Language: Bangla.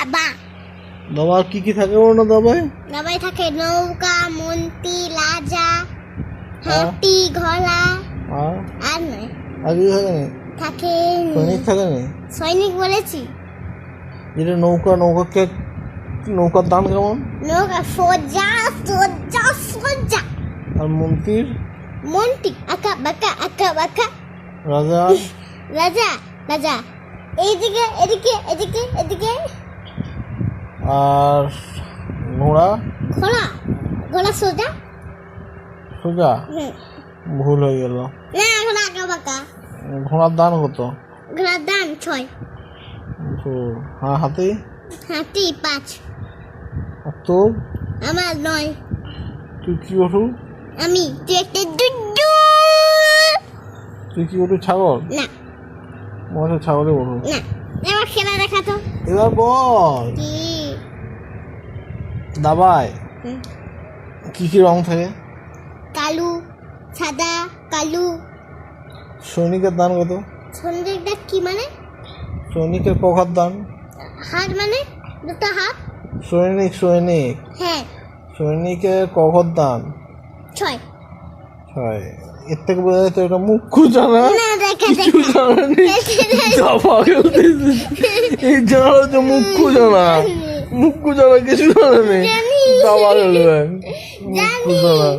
দাবা। দাবা কি কি থাকে বলো না দাবায়? দাবায় থাকে নৌকা, মন্ত্রী, রাজা, হাতি, ঘোড়া। আর নয়, আর কি থাকে না? থাকে সৈনিক থাকে না? সৈনিক বলেছি। যেটা নৌকার দাম কেমন? নৌকা সোজা সোজা সোজা। আর মন্ত্রীর? মন্ত্রী আঁকা বাঁকা আঁকা বাঁকা। রাজা? রাজা রাজা এইদিকে এদিকে এদিকে এদিকে। আর ঘোড়া? ঘোড়া ঘোড়া সোজা। সোজা? ভুল হয়ে গেল। না ঘোড়া আঁকা বাঁকা। ঘোড়ার দাম কত? ঘোড়ার দাম 6। ভুল। হ্যাঁ, হাতি? হাতি 5। আর তোর? আমার 9। তুই কি ওঠু? আমি তুই একটা দুডু। তুই কি ওঠু? ছাগল? না মনে ছাগলে ওঠু। না, এবার খেলা দেখা তো। এবার বল। কি? দাবায় কি কি রং থাকে? কালু, সাদা, কালু। সৈনিকের দান কত? সন্ধ্যেটা কি মানে? সৈনিকের কখার দান? হাত মানে দুটো হাত। সৈনিক হ্যাঁ, সৈনিকের কখার দান? 6। 6। এর থেকে বোঝা যায় তো এটা মুখ্য জানা। না দেখা কিছু জানা নেই। দাবা খেলতেছে এই জানা হচ্ছে মুখ্য জানা কিছু জানা নেই। জানি। দাবা খেলবেন মুখ্য জানি। জানা।